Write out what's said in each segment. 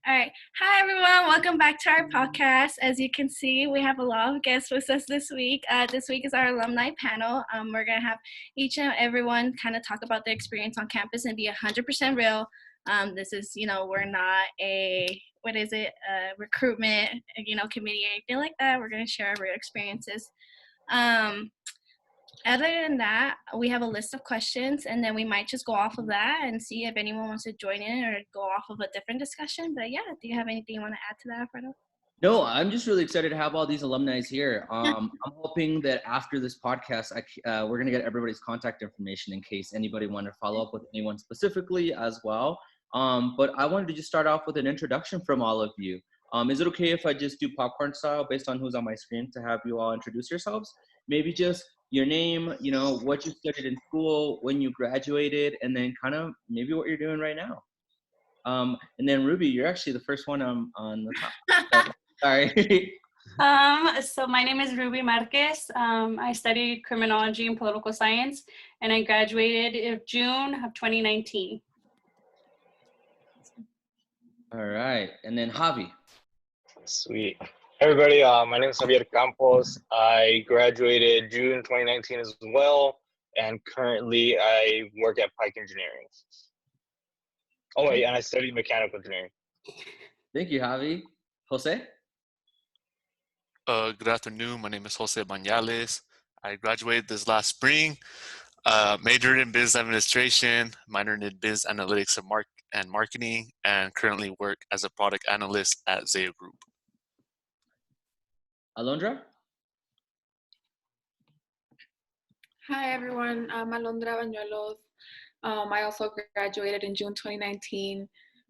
All right. Hi, everyone. Welcome back to our podcast. As you can see, we have a lot of guests with us this week. This week is our alumni panel. We're going to have each and everyone kind of talk about their experience on campus and be 100% real. This is, we're not a recruitment, committee or anything like that. We're going to share our real experiences. Other than that, we have a list of questions, and then we might just go off of that and see if anyone wants to join in or go off of a different discussion. But yeah, do you have anything you want to add to that, Alfredo? No, I'm just really excited to have all these alumni here. I'm hoping that after this podcast, we're going to get everybody's contact information in case anybody wanted to follow up with anyone specifically as well. But I wanted to just start off with an introduction from all of you. Is it okay if I just do popcorn style based on who's on my screen to have you all introduce yourselves? Maybe just your name, what you studied in school, when you graduated, and then kind of maybe what you're doing right now. And then Ruby, you're actually the first one on the top. So, sorry. So my name is Ruby Marquez. I studied criminology and political science, and I graduated in June of 2019. All right, and then Javi. Sweet. Hey everybody, my name is Javier Campos. I graduated June 2019 as well, and currently I work at Pike Engineering. Oh wait, and I studied mechanical engineering. Thank you, Javi. Jose? Good afternoon. My name is Jose Bañales. I graduated this last spring, majored in business administration, minored in business analytics and marketing, and currently work as a product analyst at Zaya Group. Alondra? Hi everyone, I'm Alondra Bañuelos. I also graduated in June 2019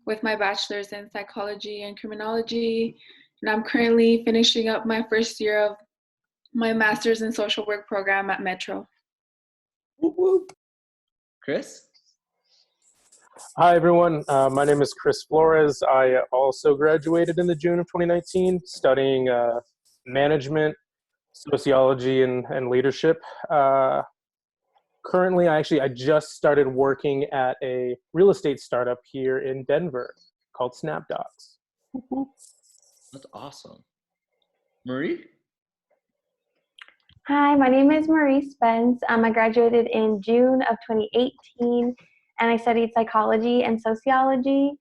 with my bachelor's in psychology and criminology, and I'm currently finishing up my first year of my master's in social work program at Metro. Whoop, whoop. Chris? Hi everyone, my name is Chris Flores. I also graduated in the June of 2019 studying management, sociology, and leadership. Currently, I just started working at a real estate startup here in Denver called SnapDocs. That's awesome. Marie? Hi, my name is Marie Spence. I graduated in June of 2018, and I studied psychology and sociology.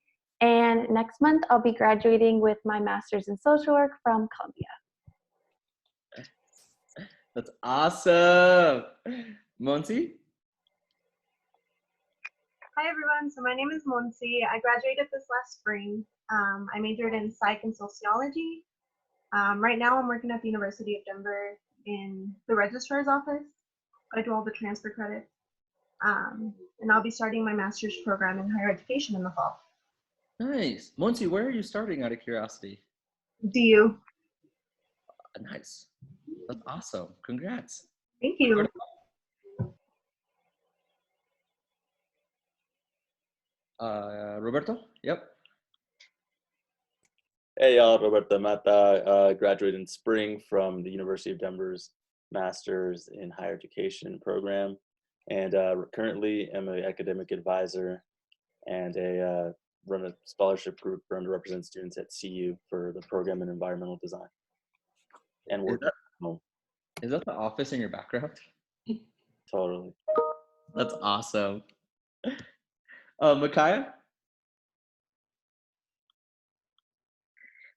And next month, I'll be graduating with my master's in social work from Columbia. That's awesome. Monty? Hi everyone, so my name is Monsi. I graduated this last spring. I majored in psych and sociology. Right now I'm working at the University of Denver in the registrar's office. I do all the transfer credits. And I'll be starting my master's program in higher education in the fall. Nice. Monty, where are you starting out of curiosity? DU. Nice. That's awesome. Congrats. Thank you. Roberto? Yep. Hey y'all, Roberto Mata, graduated in spring from the University of Denver's Master's in Higher Education program, and currently am an academic advisor and run a scholarship group for underrepresented students at CU for the program in environmental design. And work at home. Is that the office in your background? Totally. That's awesome. Micaiah?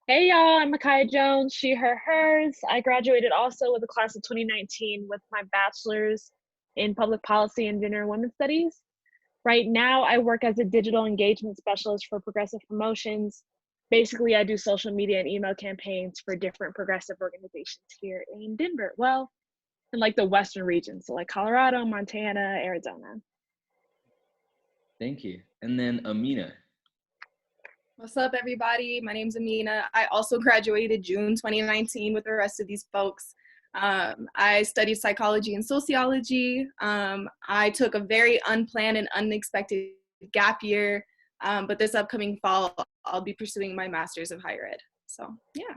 Hey y'all, I'm Micaiah Jones, she, her, hers. I graduated also with the class of 2019 with my bachelor's in public policy and gender and women's studies. Right now, I work as a digital engagement specialist for Progressive Promotions. Basically, I do social media and email campaigns for different progressive organizations here in Denver. Well, in like the Western region, so like Colorado, Montana, Arizona. Thank you. And then Amina. What's up, everybody? My name's Amina. I also graduated June 2019 with the rest of these folks. I studied psychology and sociology. I took a very unplanned and unexpected gap year, but this upcoming fall, I'll be pursuing my master's of higher ed. So, yeah.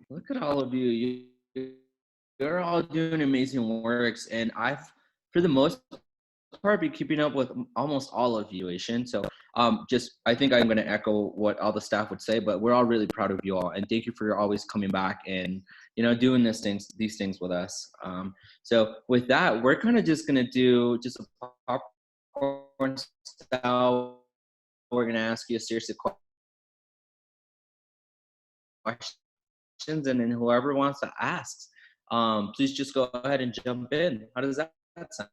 Look at all of you. You're all doing amazing works, and I've, for the most part, been keeping up with almost all of you. So just, I think I'm going to echo what all the staff would say, but we're all really proud of you all. And thank you for always coming back and, doing these things with us. So with that, we're kind of just going to do just a popcorn style. We're going to ask you a series of questions, and then whoever wants to ask, please just go ahead and jump in. How does that sound?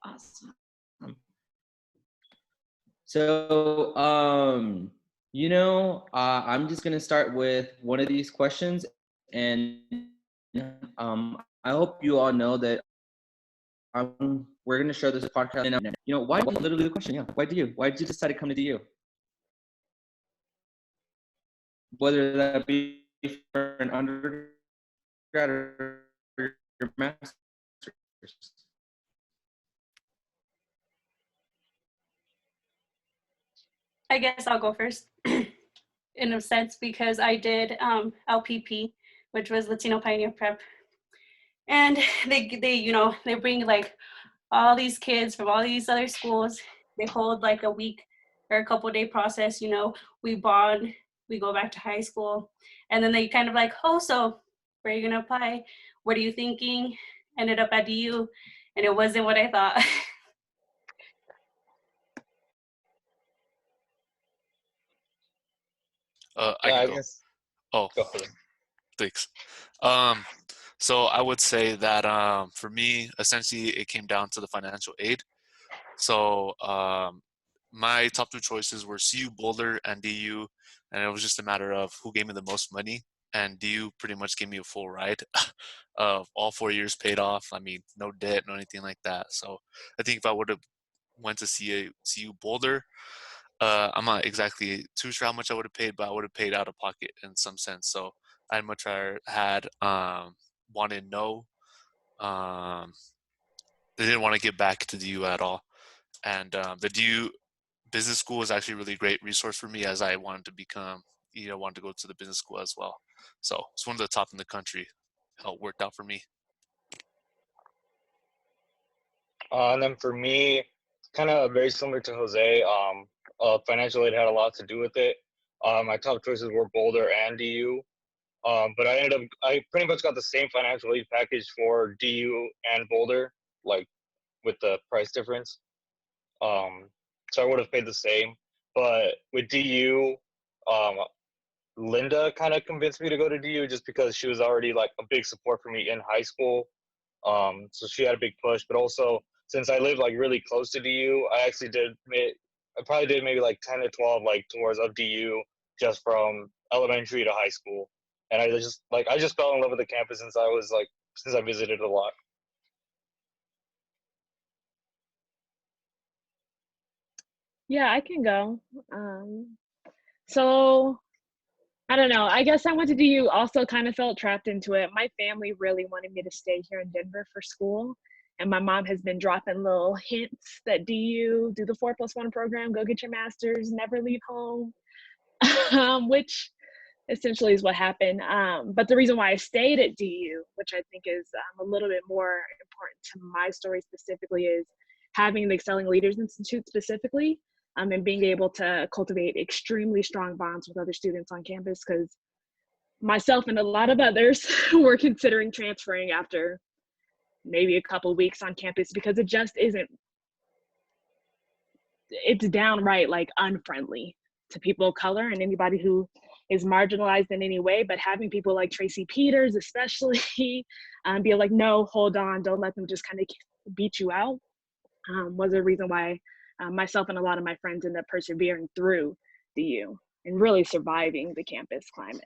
Awesome. So, I'm just going to start with one of these questions, and I hope you all know that we're going to share this podcast. And, why literally the question? Yeah, why did you decide to come to DU? Whether that be for an undergrad or your master's. I guess I'll go first in a sense because I did LPP, which was Latino Pioneer Prep. And they bring like all these kids from all these other schools. They hold like a week or a couple day process, we bond, we go back to high school. And then they kind of like, oh, so where are you gonna apply? What are you thinking? Ended up at DU, and it wasn't what I thought. I can go. Oh, go ahead. Thanks. So I would say that for me, essentially, it came down to the financial aid. So my top two choices were CU Boulder and DU, and it was just a matter of who gave me the most money. And DU pretty much gave me a full ride of all 4 years paid off. I mean, no debt, no anything like that. So I think if I would have went to CU Boulder, I'm not exactly too sure how much I would have paid, but I would have paid out of pocket in some sense. So I'd much rather had wanted no. They didn't want to get back to DU at all. And the DU business school was actually a really great resource for me as I wanted to become, wanted to go to the business school as well. So it's one of the top in the country. How it worked out for me. And then for me, kind of very similar to Jose, financial aid had a lot to do with it. My top choices were Boulder and DU. But I pretty much got the same financial aid package for DU and Boulder, like with the price difference. So I would have paid the same. But with DU, Linda kind of convinced me to go to DU just because she was already like a big support for me in high school. So she had a big push, but also since I live like really close to DU, I probably did maybe like 10 to 12 like tours of DU just from elementary to high school. And I just fell in love with the campus since I visited a lot. Yeah, I can go. So I don't know. I guess I went to DU, also kind of felt trapped into it. My family really wanted me to stay here in Denver for school. And my mom has been dropping little hints that DU, do the 4+1 program, go get your master's, never leave home, which essentially is what happened. But the reason why I stayed at DU, which I think is a little bit more important to my story specifically, is having the Excelling Leaders Institute specifically, and being able to cultivate extremely strong bonds with other students on campus, because myself and a lot of others were considering transferring after maybe a couple weeks on campus because it just isn't, it's downright like unfriendly to people of color and anybody who is marginalized in any way. But having people like Tracy Peters especially be like, no, hold on, don't let them just kind of beat you out, was a reason why myself and a lot of my friends ended up persevering through DU and really surviving the campus climate.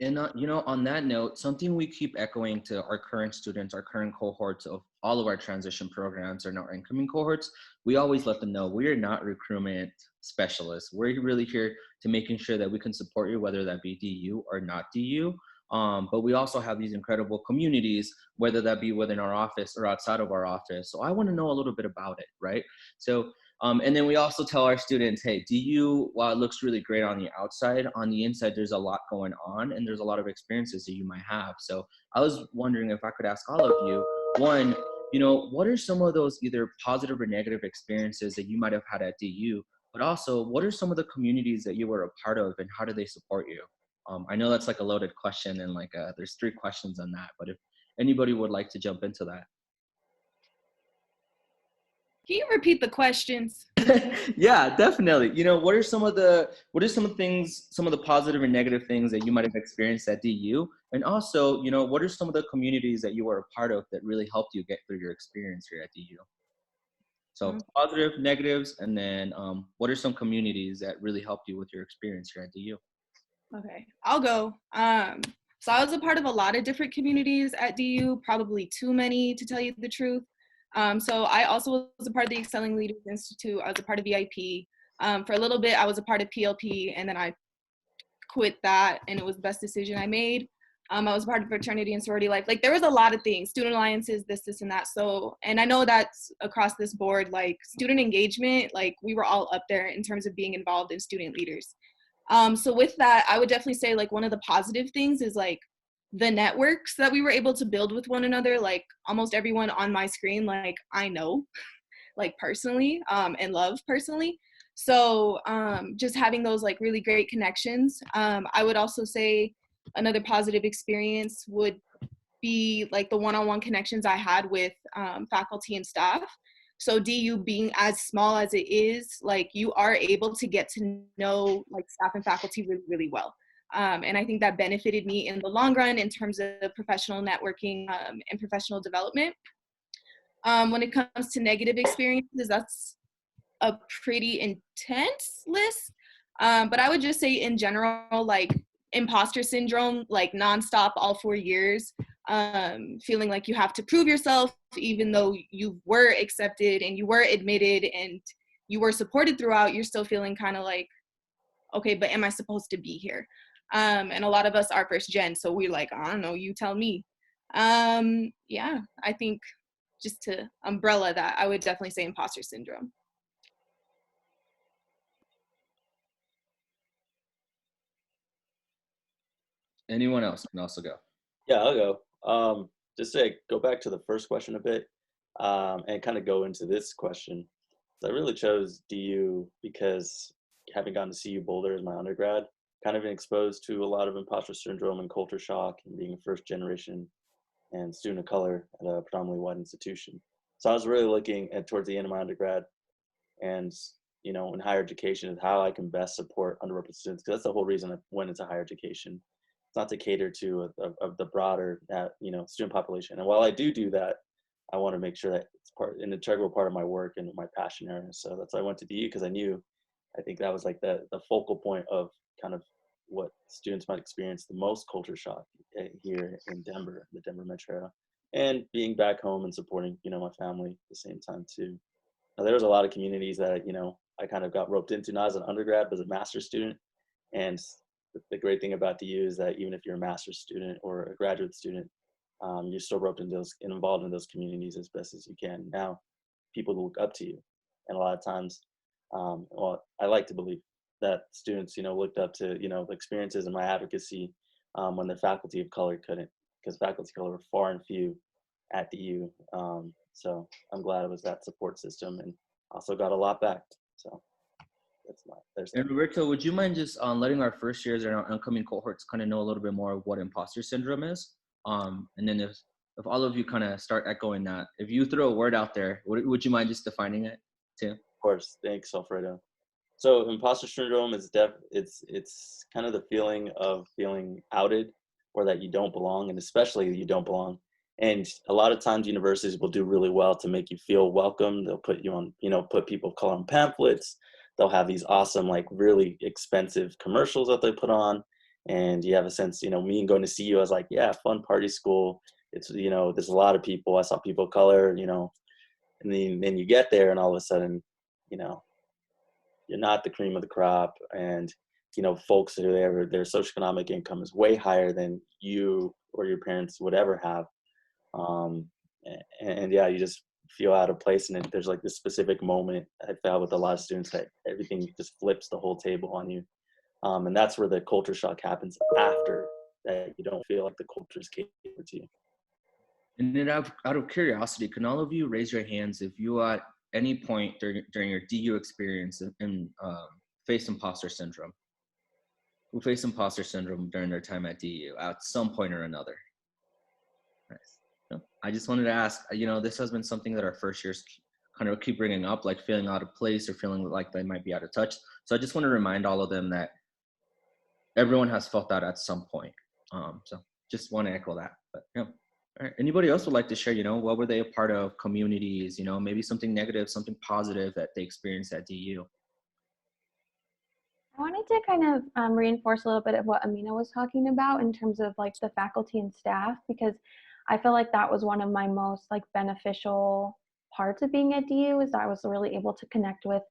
And on that note, something we keep echoing to our current students, our current cohorts of all of our transition programs and our incoming cohorts, we always let them know we are not recruitment specialists. We're really here to making sure that we can support you, whether that be DU or not DU. But we also have these incredible communities, whether that be within our office or outside of our office. So I want to know a little bit about it, right? So And then we also tell our students, hey, DU, while it looks really great on the outside, on the inside, there's a lot going on and there's a lot of experiences that you might have. So I was wondering if I could ask all of you, one, what are some of those either positive or negative experiences that you might have had at DU, but also what are some of the communities that you were a part of and how do they support you? I know that's like a loaded question and there's 3 questions on that, but if anybody would like to jump into that. Can you repeat the questions? Yeah, definitely. What are some of the things, some of the positive and negative things that you might have experienced at DU? And also, what are some of the communities that you were a part of that really helped you get through your experience here at DU? So positive, negatives, and then what are some communities that really helped you with your experience here at DU? Okay, I'll go. So I was a part of a lot of different communities at DU, probably too many to tell you the truth. So I also was a part of the Excelling Leaders Institute. I was a part of VIP. For a little bit, I was a part of PLP, and then I quit that, and it was the best decision I made. I was part of fraternity and sorority life. There was a lot of things, student alliances, this and that. So, and I know that's across this board, student engagement, we were all up there in terms of being involved in student leaders. So with that, I would definitely say one of the positive things is the networks that we were able to build with one another. Almost everyone on my screen, I know, personally, and love personally. So just having those really great connections. I would also say another positive experience would be the one-on-one connections I had with faculty and staff. So DU being as small as it is, you are able to get to know staff and faculty really, really well. And I think that benefited me in the long run in terms of professional networking and professional development. When it comes to negative experiences, that's a pretty intense list. But I would just say in general, imposter syndrome, nonstop all 4 years, feeling like you have to prove yourself, even though you were accepted and you were admitted and you were supported throughout, you're still feeling kind of okay, but am I supposed to be here? And a lot of us are 1st gen, so we're I don't know, you tell me. Yeah, I think just to umbrella that, I would definitely say imposter syndrome. Anyone else can also go. Yeah, I'll go. Just to go back to the first question a bit, and kind of go into this question. So I really chose DU because having gotten to CU Boulder as my undergrad, kind of been exposed to a lot of imposter syndrome and culture shock and being a 1st generation and student of color at a predominantly white institution. So I was really looking at towards the end of my undergrad and, in higher education, is how I can best support underrepresented students, because that's the whole reason I went into higher education. It's not to cater to the broader, student population. And while I do that, I want to make sure that it's an integral part of my work and my passion area. So that's why I went to DU, because I think that was the focal point of kind of what students might experience the most culture shock here in Denver, the Denver metro area, and being back home and supporting, my family at the same time too. Now, there was a lot of communities that, I kind of got roped into, not as an undergrad, but as a master's student. And the great thing about DU is that even if you're a master's student or a graduate student, you're still roped into those and involved in those communities as best as you can. Now, people look up to you, and a lot of times, I like to believe that students, looked up to, the experiences and my advocacy when the faculty of color couldn't, because faculty of color were far and few at DU. So I'm glad it was that support system, and also got a lot back. So there's And Roberto, would you mind just letting our 1st years and our incoming cohorts kind of know a little bit more of what imposter syndrome is? And then if all of you kind of start echoing that, if you throw a word out there, would you mind just defining it too? Of course. Thanks, Alfredo. So imposter syndrome is it's kind of the feeling of feeling outed, or that you don't belong, and especially you don't belong. And a lot of times universities will do really well to make you feel welcome. They'll put you on, put people of color on pamphlets. They'll have these awesome, really expensive commercials that they put on. And you have a sense, me going to CU, I was yeah, fun party school. It's, there's a lot of people. I saw people of color, and then you get there and all of a sudden, you're not the cream of the crop. And, folks who are their socioeconomic income is way higher than you or your parents would ever have. And yeah, you just feel out of place, and there's like this specific moment I felt with a lot of students that everything just flips the whole table on you, and that's where the culture shock happens after that. You don't feel like the culture is catered to you. And then out of curiosity, can all of you raise your hands if you at any point during your DU experience and face imposter syndrome? Who faced imposter syndrome during their time at DU at some point or another? Nice. No, I just wanted to ask, this has been something that our first years kind of keep bringing up, like feeling out of place or feeling like they might be out of touch. So I just want to remind all of them that everyone has felt that at some point. So just want to echo that. But yeah. All right. Anybody else would like to share, what were they a part of, communities, maybe something negative, something positive that they experienced at DU? I wanted to kind of reinforce a little bit of what Amina was talking about in terms of like the faculty and staff, because I feel like that was one of my most like beneficial parts of being at DU, is that I was really able to connect with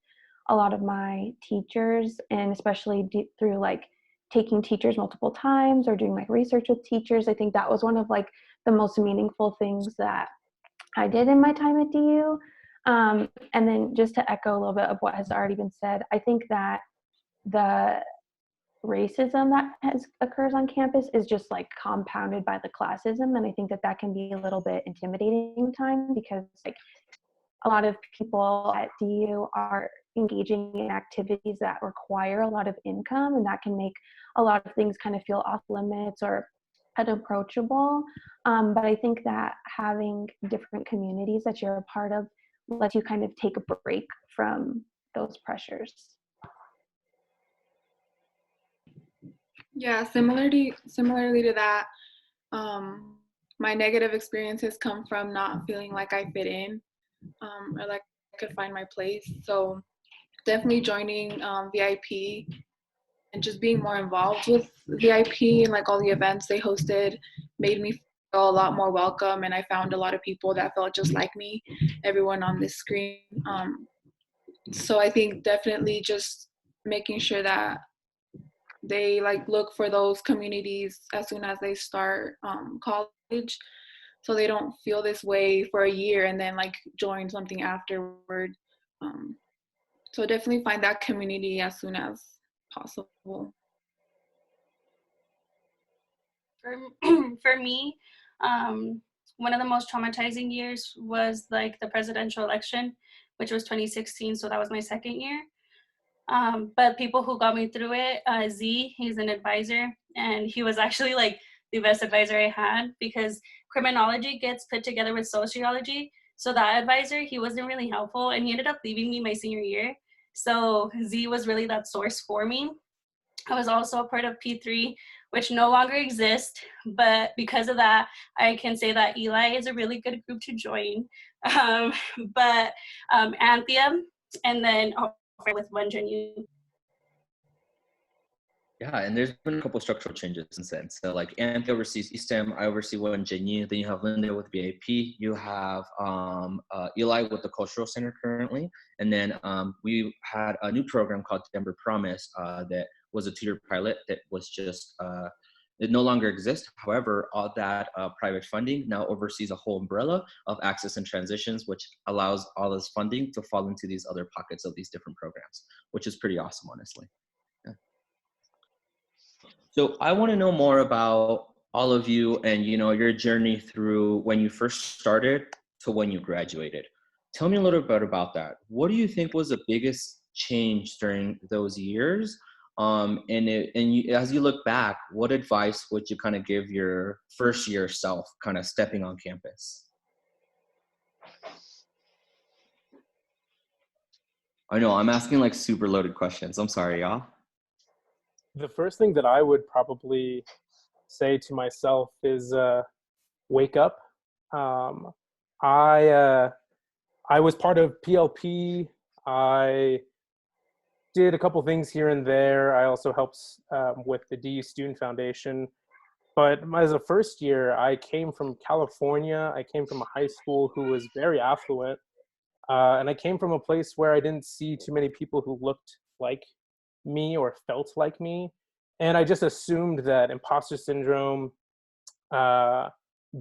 a lot of my teachers, and especially through like taking teachers multiple times or doing like research with teachers. I think that was one of like the most meaningful things that I did in my time at DU. And then just to echo a little bit of what has already been said, I think that the racism that occurs on campus is just like compounded by the classism, and I think that can be a little bit intimidating time, because like a lot of people at DU are engaging in activities that require a lot of income, and that can make a lot of things kind of feel off limits or unapproachable. But I think that having different communities that you're a part of lets you kind of take a break from those pressures. Yeah, similarly to that, my negative experiences come from not feeling like I fit in, or like I could find my place. So definitely joining VIP and just being more involved with VIP and like all the events they hosted made me feel a lot more welcome, and I found a lot of people that felt just like me, everyone on this screen. So I think definitely just making sure that they like look for those communities as soon as they start college, so they don't feel this way for a year and then like join something afterward. So definitely find that community as soon as possible. For me, one of the most traumatizing years was like the presidential election, which was 2016. So that was my second year. But people who got me through it, Z, he's an advisor, and he was actually like the best advisor I had, because criminology gets put together with sociology. So that advisor, he wasn't really helpful, and he ended up leaving me my senior year. So Z was really that source for me. I was also a part of P3, which no longer exists, but because of that, I can say that Eli is a really good group to join. But Anthium, and then with 1stGenU. Yeah, and there's been a couple structural changes since then. So like Anthony oversees ESTEM, I oversee 1stGenU, then you have Linda with VIP, you have Eli with the Cultural Center currently, and then we had a new program called Denver Promise that was a 2-year pilot that was just, it no longer exists. However, all that private funding now oversees a whole umbrella of access and transitions, which allows all this funding to fall into these other pockets of these different programs, which is pretty awesome, honestly. So I want to know more about all of you and, your journey through when you first started to when you graduated. Tell me a little bit about that. What do you think was the biggest change during those years? As you look back, what advice would you kind of give your first year self kind of stepping on campus? I know I'm asking like super loaded questions. I'm sorry, y'all. The first thing that I would probably say to myself is wake up. I was part of PLP. I did a couple things here and there. I also helped with the DU Student Foundation. But as a first year, I came from California. I came from a high school who was very affluent. And I came from a place where I didn't see too many people who looked like me or felt like me. And I just assumed that imposter syndrome,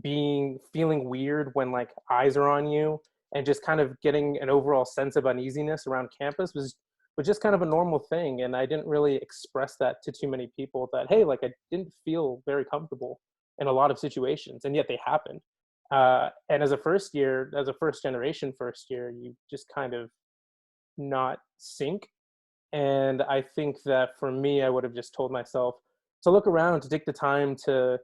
feeling weird when like eyes are on you, and just kind of getting an overall sense of uneasiness around campus was just kind of a normal thing. And I didn't really express that to too many people, that, hey, like I didn't feel very comfortable in a lot of situations, and yet they happened. And as a first generation first year, you just kind of not sync. And I think that for me, I would have just told myself to look around, to take the time to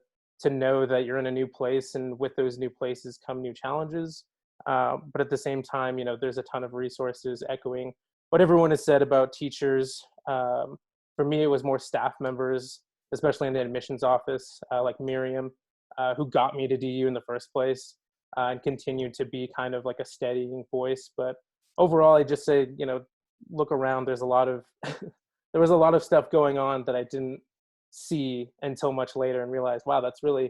know that you're in a new place, and with those new places come new challenges. But at the same time, there's a ton of resources, echoing what everyone has said about teachers. For me, it was more staff members, especially in the admissions office, like Miriam, who got me to DU in the first place, and continued to be kind of like a steadying voice. But overall, I just say, look around. There's a lot of there was a lot of stuff going on that I didn't see until much later, and realized, wow, it's really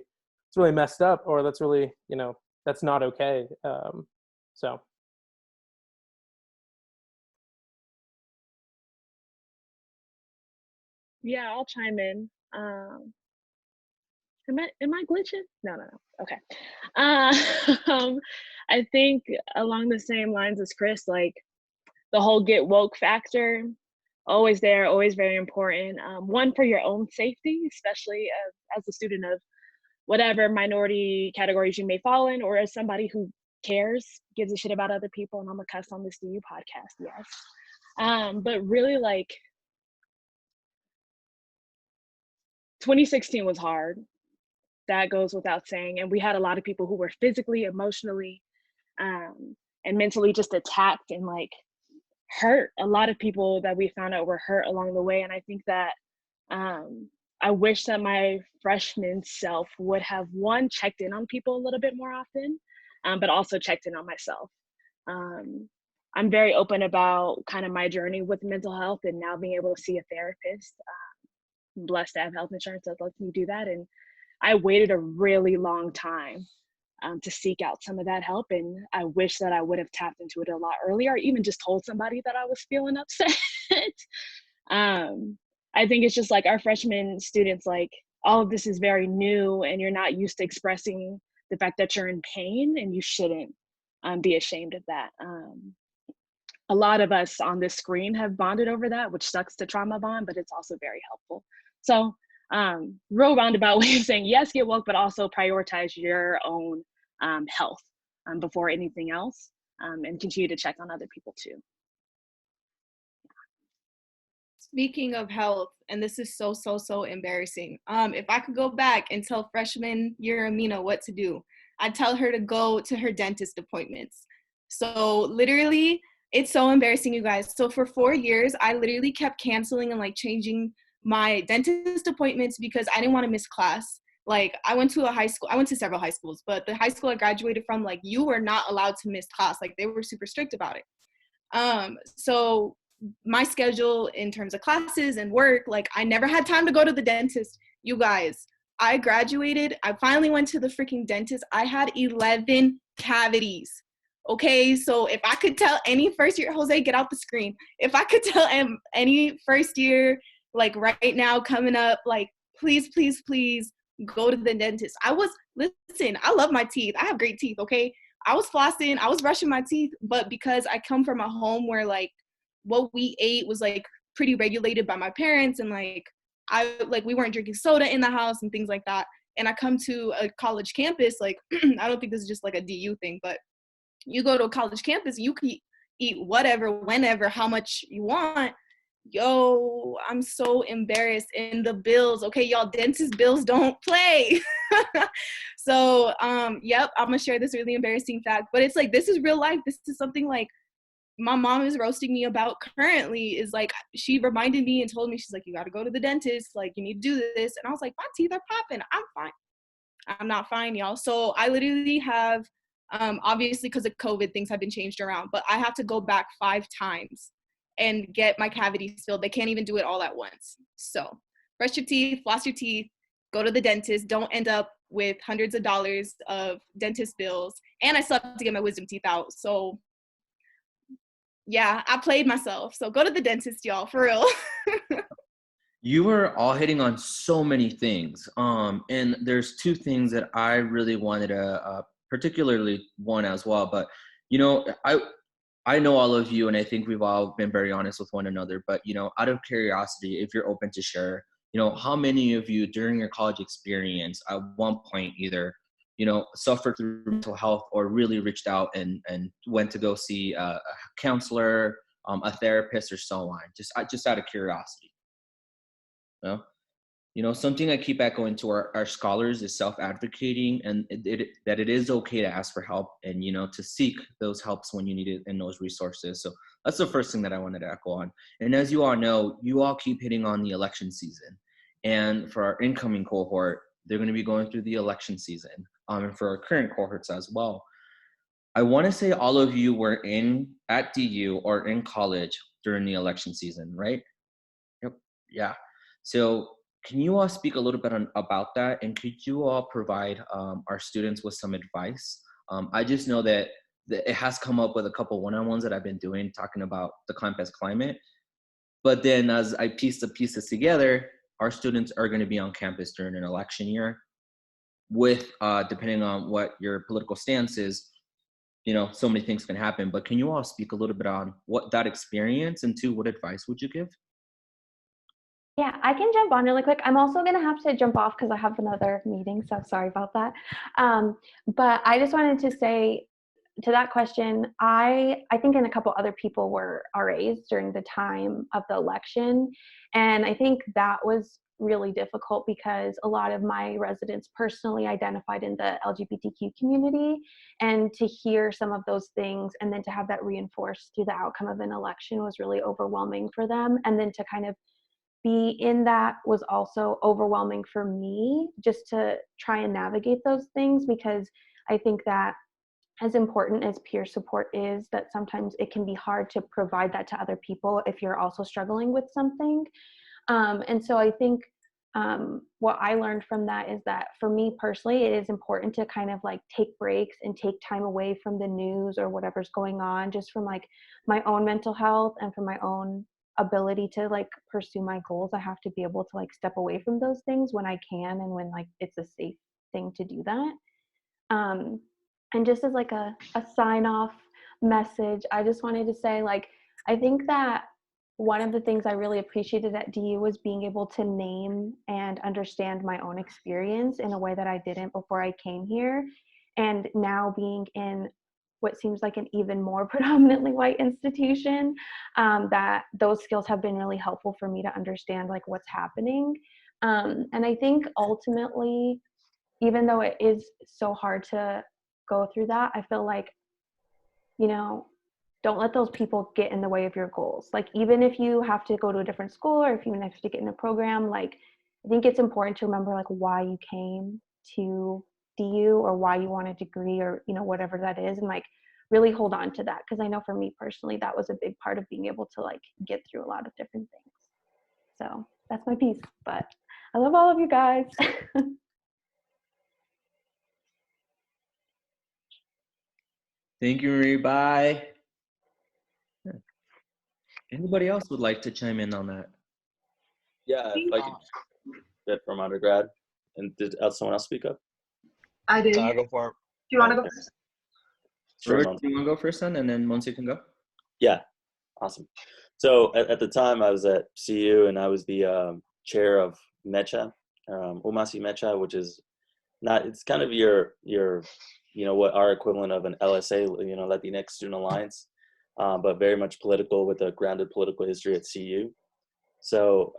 messed up, or that's really, that's not okay. So. Yeah, I'll chime in. Am I glitching? No. Okay. I think along the same lines as Chris, like the whole get woke factor, always there, always very important. One, for your own safety, especially as a student of whatever minority categories you may fall in, or as somebody who cares, gives a shit about other people. And I'm a cuss on this DU podcast, yes. But really, like, 2016 was hard. That goes without saying. And we had a lot of people who were physically, emotionally, and mentally just attacked and like hurt. A lot of people that we found out were hurt along the way. And I think that I wish that my freshman self would have, one, checked in on people a little bit more often, but also checked in on myself. I'm very open about kind of my journey with mental health, and now being able to see a therapist. I'm blessed to have health insurance that lets me do that. And I waited a really long time to seek out some of that help. And I wish that I would have tapped into it a lot earlier, or even just told somebody that I was feeling upset. I think it's just like our freshman students, like all of this is very new, and you're not used to expressing the fact that you're in pain, and you shouldn't be ashamed of that. A lot of us on this screen have bonded over that, which sucks to trauma bond, but it's also very helpful. So real roundabout way of saying, yes, get woke, but also prioritize your own health before anything else, and continue to check on other people too. Speaking of health, and this is so embarrassing. If I could go back and tell freshman year Amina what to do, I'd tell her to go to her dentist appointments. So literally, it's so embarrassing, you guys. So for 4 years, I literally kept canceling and like changing my dentist appointments because I didn't want to miss class. Like I went to several high schools, but the high school I graduated from, like you were not allowed to miss class. Like they were super strict about it. So my schedule in terms of classes and work, like I never had time to go to the dentist. You guys, I graduated. I finally went to the freaking dentist. I had 11 cavities. Okay, so if I could tell any first year, Jose, get out the screen. If I could tell any first year, like right now coming up, like please go to the dentist. Listen, I love my teeth. I have great teeth, okay? I was flossing, I was brushing my teeth, but because I come from a home where like what we ate was like pretty regulated by my parents, and like we weren't drinking soda in the house and things like that. And I come to a college campus, like I don't think this is just like a DU thing, but you go to a college campus, you can eat whatever, whenever, how much you want. Yo, I'm so embarrassed. And the bills, okay, y'all, dentist bills don't play. So, yep, I'm gonna share this really embarrassing fact, but it's like, this is real life. This is something like my mom is roasting me about currently, is like, she reminded me and told me, she's like, you got to go to the dentist. Like, you need to do this. And I was like, my teeth are popping. I'm fine. I'm not fine, y'all. So I literally have, obviously because of COVID, things have been changed around, but I have to go back 5 times and get my cavities filled. They can't even do it all at once. So brush your teeth, floss your teeth, go to the dentist. Don't end up with hundreds of dollars of dentist bills. And I still have to get my wisdom teeth out. So yeah, I played myself. So go to the dentist, y'all, for real. You were all hitting on so many things. And there's 2 things that I really wanted to, particularly one as well, but You know, I know all of you, and I think we've all been very honest with one another, but, you know, out of curiosity, if you're open to share, you know, how many of you during your college experience at one point either, you know, suffered through mental health or really reached out and went to go see a counselor, a therapist, or so on? Just out of curiosity. You know, something I keep echoing to our scholars is self-advocating, and that it is okay to ask for help and, you know, to seek those helps when you need it and those resources. So that's the first thing that I wanted to echo on. And as you all know, you all keep hitting on the election season. And for our incoming cohort, they're going to be going through the election season, and for our current cohorts as well. I want to say all of you were at DU or in college during the election season, right? Yep. Yeah. So can you all speak a little bit about that? And could you all provide our students with some advice? I just know that it has come up with a couple one-on-ones that I've been doing talking about the campus climate. But then as I piece the pieces together, our students are going to be on campus during an election year with, depending on what your political stance is, you know, so many things can happen. But can you all speak a little bit on what that experience, and two, what advice would you give? Yeah, I can jump on really quick. I'm also going to have to jump off because I have another meeting, so sorry about that. But I just wanted to say to that question, I think and a couple other people were RAs during the time of the election. And I think that was really difficult because a lot of my residents personally identified in the LGBTQ community, and to hear some of those things and then to have that reinforced through the outcome of an election was really overwhelming for them. And then to kind of be in that was also overwhelming for me, just to try and navigate those things, because I think that as important as peer support is, that sometimes it can be hard to provide that to other people if you're also struggling with something. And so I think what I learned from that is that for me personally, it is important to kind of like take breaks and take time away from the news or whatever's going on, just from like my own mental health and from my own ability to like pursue my goals. I have to be able to like step away from those things when I can and when like it's a safe thing to do that. And just as like a sign off message, I just wanted to say, like, I think that one of the things I really appreciated at DU was being able to name and understand my own experience in a way that I didn't before I came here. And now being in what seems like an even more predominantly white institution, that those skills have been really helpful for me to understand like what's happening. And I think ultimately, even though it is so hard to go through that, I feel like, you know, don't let those people get in the way of your goals. Like, even if you have to go to a different school or if you have to get in a program, like, I think it's important to remember like why you came to DU or why you want a degree or, you know, whatever that is, and like really hold on to that. Because I know for me personally, that was a big part of being able to like get through a lot of different things. So that's my piece, but I love all of you guys. Thank you, Marie. Bye. Anybody else would like to chime in on that? Yeah, if I could get from undergrad. And did someone else speak up? I did. I'll go for it. Do you want to go first? Sure, Robert, do you want to go first, son, and then Monse can go? Yeah, awesome. So at the time I was at CU and I was the chair of MECHA, Umasi MECHA, which is not, it's kind of your, you know, what our equivalent of an LSA, you know, Latinx Student Alliance, but very much political with a grounded political history at CU. So,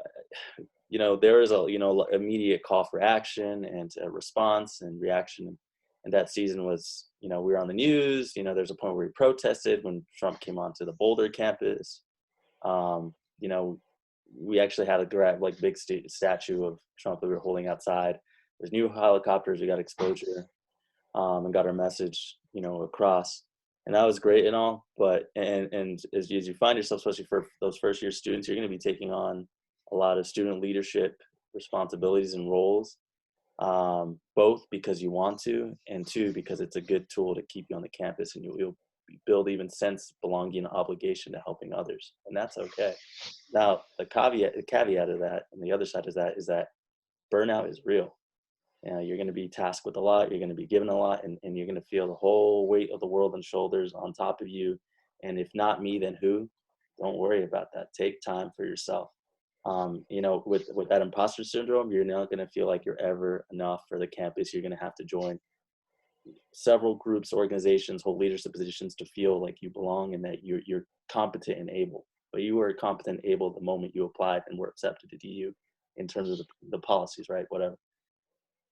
you know, there is a, you know, immediate call for action and a response and reaction. And that season was, you know, we were on the news, you know, there's a point where we protested when Trump came onto the Boulder campus. You know, we actually had a like big statue of Trump that we were holding outside. There's new helicopters, we got exposure, and got our message, you know, across. And that was great and all, but, and as you find yourself, especially for those first year students, you're going to be taking on a lot of student leadership responsibilities and roles, both because you want to, and two, because it's a good tool to keep you on the campus, and you'll build even sense of belonging and obligation to helping others, and that's okay. Now, the caveat of that, and the other side of that, is that burnout is real. You're going to be tasked with a lot. You're going to be given a lot, and you're going to feel the whole weight of the world and shoulders on top of you. And if not me, then who? Don't worry about that. Take time for yourself. With that imposter syndrome, you're not going to feel like you're ever enough for the campus. You're going to have to join several groups, organizations, hold leadership positions to feel like you belong and that you're competent and able. But you were competent and able the moment you applied and were accepted to DU in terms of the policies, right? Whatever.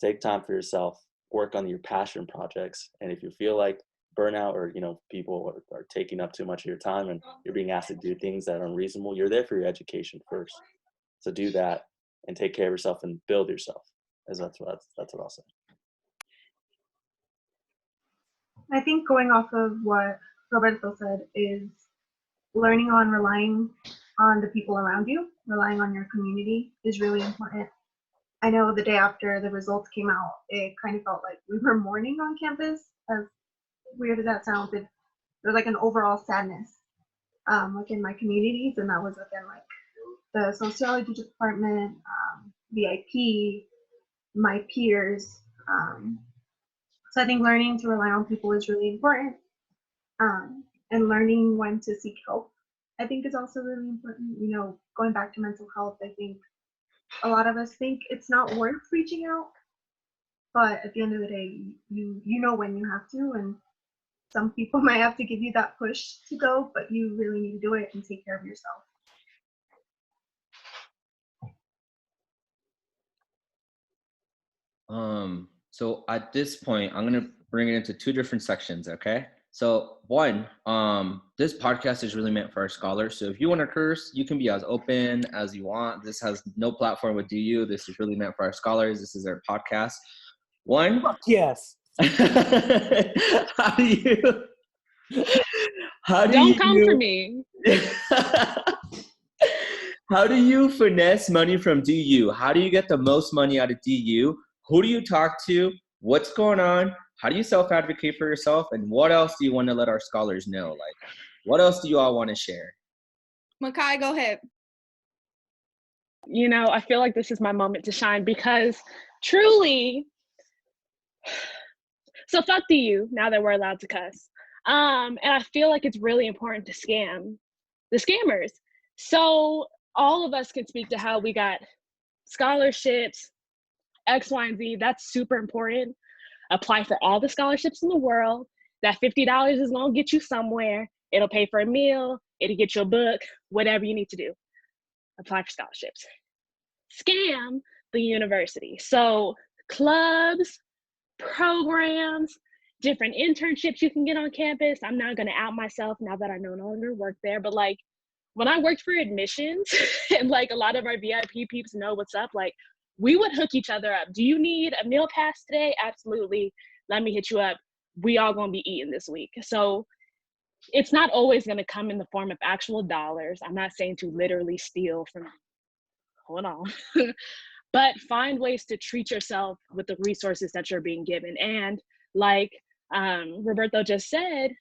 Take time for yourself, work on your passion projects. And if you feel like burnout or, people are taking up too much of your time and you're being asked to do things that are unreasonable, you're there for your education first. So do that and take care of yourself and build yourself. That's what I'll say. I think going off of what Roberto said is learning on relying on the people around you, relying on your community is really important. I know the day after the results came out, it kind of felt like we were mourning on campus. As weird as that sounds, there's like an overall sadness within my communities, and that was within like the sociology department, VIP, my peers. So I think learning to rely on people is really important, and learning when to seek help, I think, is also really important. Going back to mental health, I think a lot of us think it's not worth reaching out, but at the end of the day, you know when you have to, and some people might have to give you that push to go, but you really need to do it and take care of yourself. So at this point, I'm gonna bring it into two different sections, okay? So one, this podcast is really meant for our scholars. So if you want to curse, you can be as open as you want. This has no platform with DU. This is really meant for our scholars. This is our podcast. One. Fuck yes. How do you Don't come for me. How do you finesse money from DU? How do you get the most money out of DU? Who do you talk to? What's going on? How do you self-advocate for yourself? And what else do you want to let our scholars know? Like, what else do you all want to share? Makai, go ahead. I feel like this is my moment to shine because truly, so fuck DU now that we're allowed to cuss. And I feel like it's really important to scam the scammers. So all of us can speak to how we got scholarships, X, Y, and Z. That's super important. Apply for all the scholarships in the world. That $50 is gonna get you somewhere. It'll pay for a meal. It'll get you a book, whatever you need to do. Apply for scholarships. Scam the university. So clubs, programs, different internships you can get on campus. I'm not gonna out myself now that I no longer work there, but like when I worked for admissions and like a lot of our VIP peeps know what's up, like we would hook each other up. Do you need a meal pass today? Absolutely. Let me hit you up. We all gonna be eating this week. So it's not always gonna come in the form of actual dollars. I'm not saying to literally steal from, hold on. But find ways to treat yourself with the resources that you're being given. And like Roberto just said,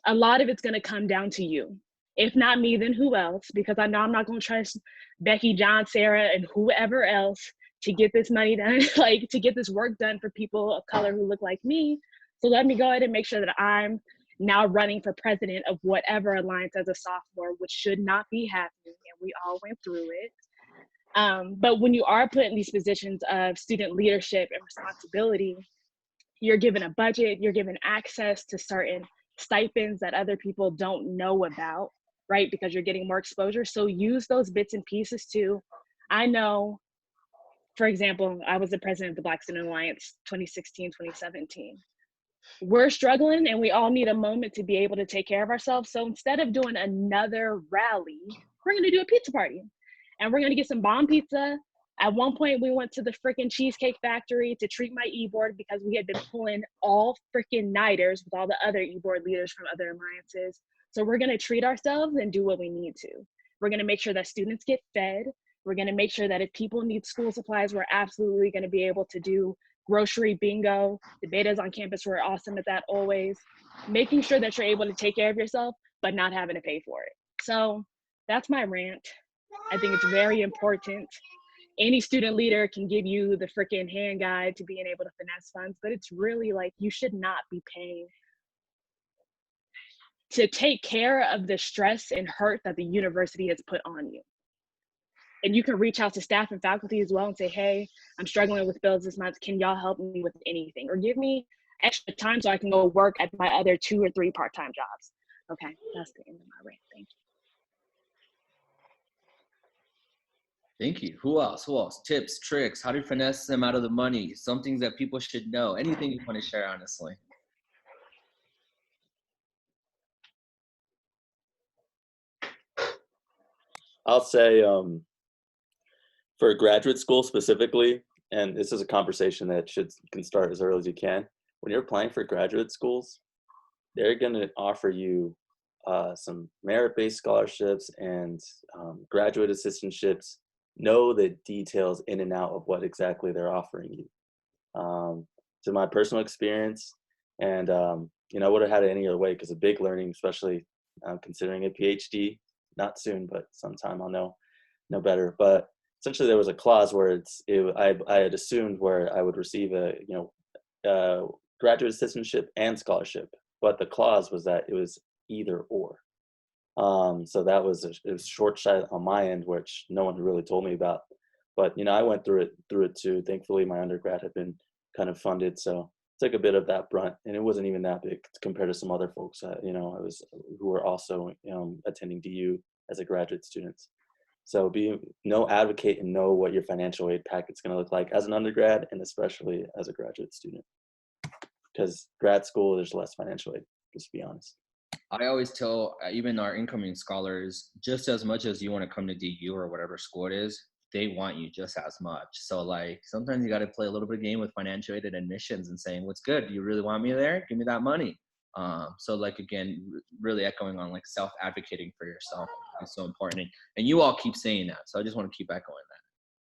a lot of it's gonna come down to you. If not me, then who else? Because I know I'm not gonna trust Becky, John, Sarah, and whoever else to get this money done, like to get this work done for people of color who look like me. So let me go ahead and make sure that I'm now running for president of whatever alliance as a sophomore, which should not be happening, and we all went through it. But when you are put in these positions of student leadership and responsibility, you're given a budget, you're given access to certain stipends that other people don't know about, right? Because you're getting more exposure. So use those bits and pieces too. I know, for example, I was the president of the Black Student Alliance 2016, 2017. We're struggling and we all need a moment to be able to take care of ourselves. So instead of doing another rally, we're gonna do a pizza party and we're gonna get some bomb pizza. At one point, we went to the freaking Cheesecake Factory to treat my e-board because we had been pulling all freaking nighters with all the other e-board leaders from other alliances. So we're gonna treat ourselves and do what we need to. We're gonna make sure that students get fed. We're gonna make sure that if people need school supplies, we're absolutely gonna be able to do grocery bingo. The betas on campus were awesome at that always. Making sure that you're able to take care of yourself, but not having to pay for it. So that's my rant. I think it's very important. any student leader can give you the freaking hand guide to being able to finesse funds, but it's really like you should not be paying to take care of the stress and hurt that the university has put on you. And you can reach out to staff and faculty as well and say, hey, I'm struggling with bills this month. Can y'all help me with anything? Or give me extra time so I can go work at my other 2 or 3 part-time jobs. Okay, that's the end of my rant. Thank you. Thank you. Who else? Who else? Tips, tricks, how to finesse them out of the money, some things that people should know, anything you want to share, honestly. I'll say for graduate school specifically, and this is a conversation that can start as early as you can. When you're applying for graduate schools, they're going to offer you some merit-based scholarships and graduate assistantships. Know the details in and out of what exactly they're offering you. To my personal experience, and you know, I would have had it any other way, because a big learning, especially considering a PhD, not soon, but sometime I'll know better. Essentially, there was a clause where I had assumed where I would receive a graduate assistantship and scholarship, but the clause was that it was either or. So that was it was short sight on my end, which no one really told me about. But you know, I went through it too. Thankfully, my undergrad had been kind of funded, so I took a bit of that brunt, and it wasn't even that big compared to some other folks who were also attending DU as a graduate students. So advocate and know what your financial aid packet's going to look like as an undergrad, and especially as a graduate student, because grad school there's less financial aid. Just to be honest. I always tell even our incoming scholars, just as much as you want to come to DU or whatever school it is, they want you just as much. So like sometimes you got to play a little bit of game with financial aid and admissions and saying, what's good? Do you really want me there? Give me that money. So like, again, really echoing on like self-advocating for yourself is so important. And you all keep saying that. So I just want to keep echoing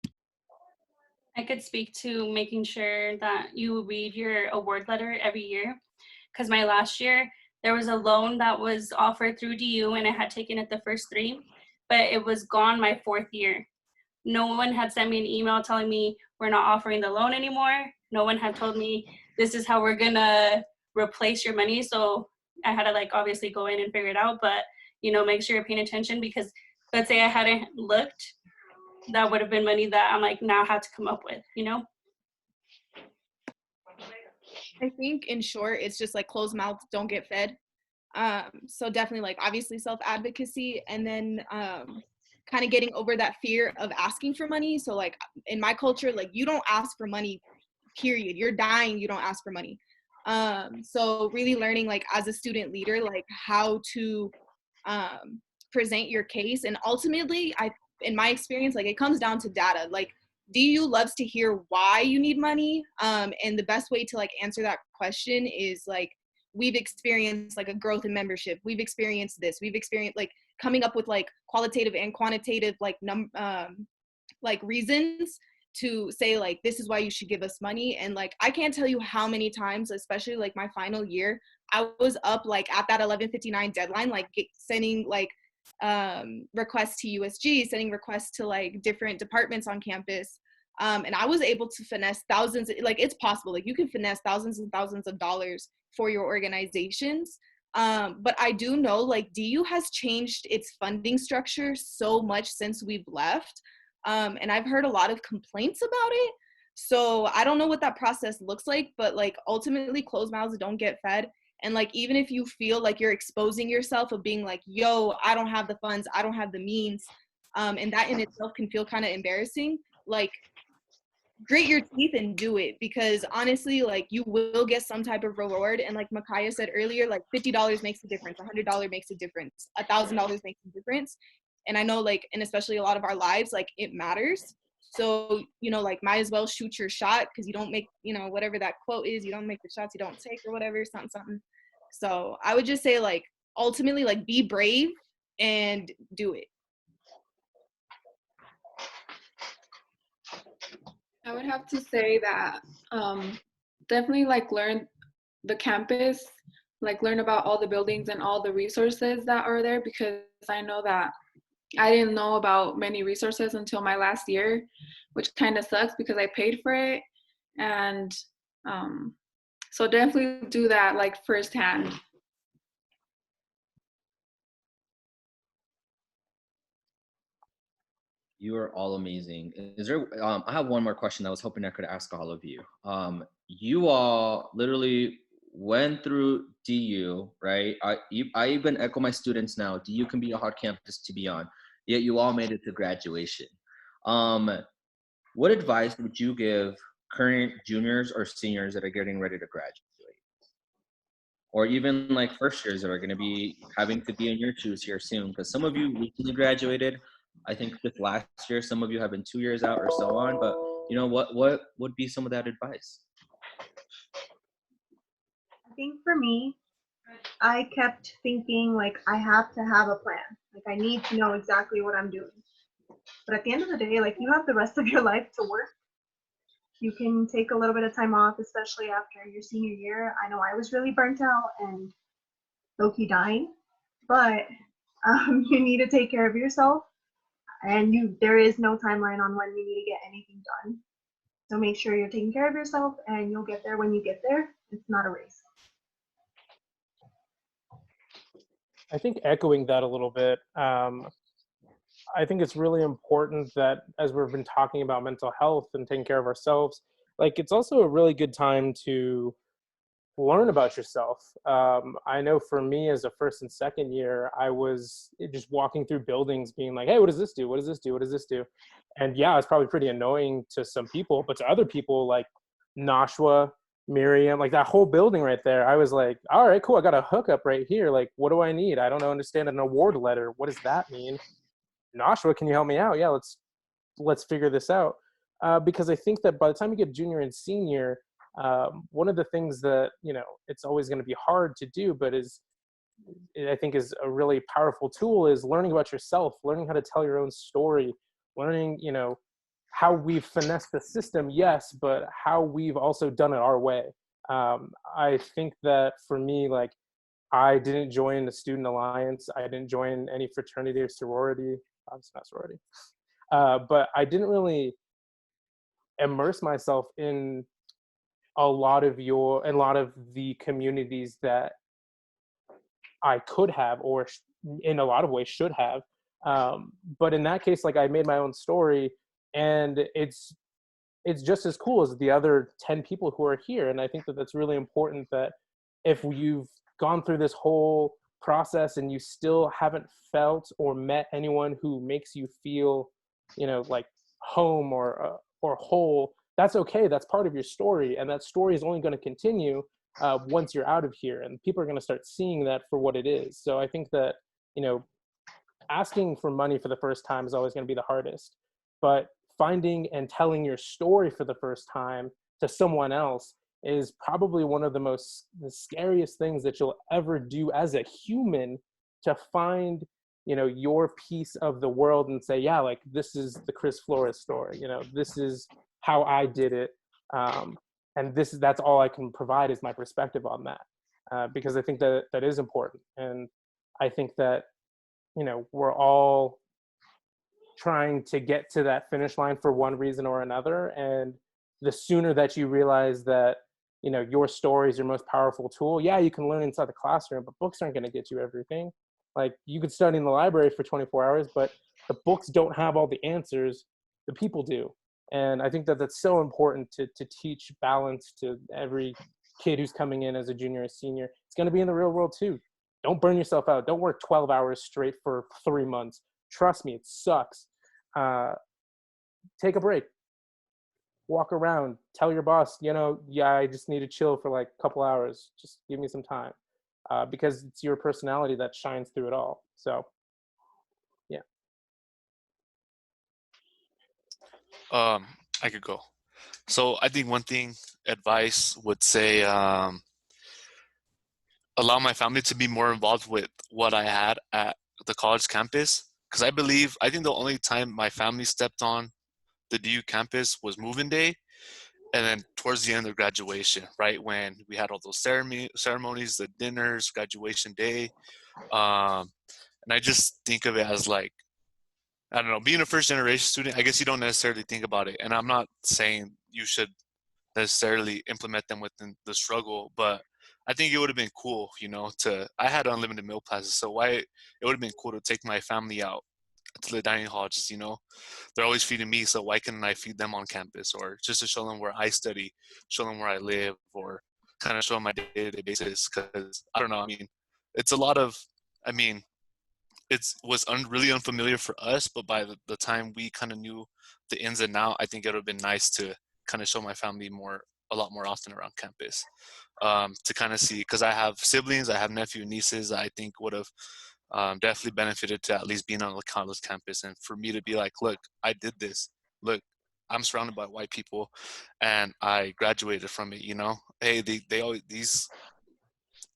that. I could speak to making sure that you read your award letter every year. Because my last year, there was a loan that was offered through DU, and I had taken it the first 3, but it was gone my 4th year. No one had sent me an email telling me we're not offering the loan anymore. No one had told me this is how we're gonna replace your money. So I had to like obviously go in and figure it out, but you know, make sure you're paying attention, because let's say I hadn't looked, that would have been money that I'm like now have to come up with, you know? I think in short, it's just like closed mouths don't get fed. So definitely like obviously self-advocacy, and then kind of getting over that fear of asking for money. So like in my culture, like you don't ask for money, period. You're dying, you don't ask for money. So really learning like as a student leader, like how to present your case. And ultimately, in my experience, like it comes down to data. Like DU loves to hear why you need money. And the best way to like answer that question is like, we've experienced like a growth in membership. We've experienced this. We've experienced like coming up with like qualitative and quantitative like reasons to say like, this is why you should give us money. And like, I can't tell you how many times, especially like my final year, I was up like at that 11:59 deadline, like sending like requests to USG, sending requests to like different departments on campus. And I was able to finesse thousands, like it's possible, like you can finesse thousands and thousands of dollars for your organizations. But I do know like DU has changed its funding structure so much since we've left. And I've heard a lot of complaints about it. So I don't know what that process looks like, but like ultimately closed mouths don't get fed. And like, even if you feel like you're exposing yourself of being like, yo, I don't have the funds, I don't have the means. And that in itself can feel kind of embarrassing. Like, grit your teeth and do it, because honestly, like you will get some type of reward. And like Makaya said earlier, like $50 makes a difference, $100 makes a difference, $1,000 makes a difference. And I know like, and especially a lot of our lives, like it matters. So, you know, like might as well shoot your shot, because you don't make, you know, whatever that quote is, you don't make the shots you don't take or whatever, something. So I would just say like, ultimately, like be brave and do it. I would have to say that definitely like learn the campus, like learn about all the buildings and all the resources that are there, because I know that I didn't know about many resources until my last year, which kind of sucks because I paid for it. And so definitely do that like firsthand. You are all amazing. Is there? I have one more question I was hoping I could ask all of you. You all literally went through DU, right? I even echo my students now. DU can be a hard campus to be on, yet you all made it to graduation. What advice would you give current juniors or seniors that are getting ready to graduate? Or even like first years that are going to be having to be in your shoes here soon, because some of you recently graduated. I think this last year, some of you have been 2 years out or so on. But you know, what would be some of that advice? I think for me, I kept thinking like I have to have a plan. Like I need to know exactly what I'm doing. But at the end of the day, like you have the rest of your life to work. You can take a little bit of time off, especially after your senior year. I know I was really burnt out and low-key dying, but you need to take care of yourself, and there is no timeline on when you need to get anything done. So make sure you're taking care of yourself, and you'll get there when you get there. It's not a race. I think echoing that a little bit, I think it's really important that as we've been talking about mental health and taking care of ourselves, like it's also a really good time to learn about yourself. I know for me as a first and second year, I was just walking through buildings being like, hey, what does this do? What does this do? What does this do? And yeah, it's probably pretty annoying to some people, but to other people like Nashua, Miriam, like that whole building right there, I was like, all right, cool. I got a hookup right here. Like, what do I need? I don't understand an award letter. What does that mean? Nashua, can you help me out? Yeah, let's figure this out. Because I think that by the time you get junior and senior, one of the things that it's always going to be hard to do, but I think is a really powerful tool is learning about yourself, learning how to tell your own story, learning how we've finessed the system, yes, but how we've also done it our way. I think that for me, like I didn't join the student alliance, I didn't join any fraternity or sorority. It's not sorority. But I didn't really immerse myself in a lot of the communities that I could have, or in a lot of ways should have. But in that case, like I made my own story, and it's just as cool as the other 10 people who are here. And I think that that's really important, that if you've gone through this whole process and you still haven't felt or met anyone who makes you feel, like home or whole, that's okay. That's part of your story. And that story is only going to continue once you're out of here. And people are going to start seeing that for what it is. So I think that, asking for money for the first time is always going to be the hardest. But finding and telling your story for the first time to someone else is probably one of the scariest things that you'll ever do as a human, to find your piece of the world and say, yeah, like this is the Chris Flores story, this is how I did it, and that's all I can provide is my perspective on that, because I think that that is important. And I think that we're all trying to get to that finish line for one reason or another, and the sooner that you realize that your story is your most powerful tool. Yeah, you can learn inside the classroom, but books aren't going to get you everything. Like you could study in the library for 24 hours, but the books don't have all the answers, the people do. And I think that that's so important to teach balance to every kid who's coming in as a junior or senior. It's going to be in the real world too. Don't burn yourself out. Don't work 12 hours straight for 3 months. Trust me, it sucks. Take a break. Walk around. Tell your boss, yeah, I just need to chill for like a couple hours. Just give me some time. Because it's your personality that shines through it all. So, yeah. I could go. So I think one thing advice would say, allow my family to be more involved with what I had at the college campus. Because I think the only time my family stepped on the DU campus was moving day, and then towards the end of graduation, right when we had all those ceremonies, the dinners, graduation day. And I just think of it as like I don't know, being a first generation student, I guess you don't necessarily think about it. And I'm not saying you should necessarily implement them within the struggle, but I think it would have been cool, I had unlimited meal passes. So it would have been cool to take my family out to the dining hall, just, they're always feeding me. So why can't I feed them on campus, or just to show them where I study, show them where I live, or kind of show them my day-to-day basis. Cause I don't know. I mean, it's a lot of, I mean, it was really unfamiliar for us, but by the time we kind of knew the ins and out, I think it would have been nice to kind of show my family a lot more often around campus, to kind of see, because I have siblings, I have nephew and nieces. I think would have definitely benefited to at least being on the college campus, and for me to be like, look, I did this. Look, I'm surrounded by white people, and I graduated from it. Hey, they always, these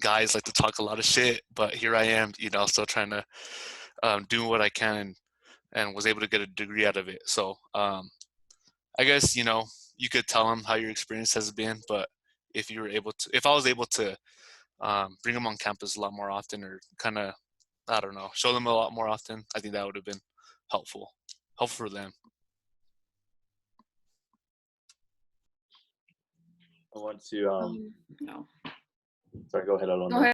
guys like to talk a lot of shit, but here I am, still trying to do what I can, and was able to get a degree out of it. So I guess, you could tell them how your experience has been, but if I was able to bring them on campus a lot more often, or kind of, I don't know, show them a lot more often, I think that would have been helpful for them. I want to No. sorry, go ahead, Alondra. Go ahead.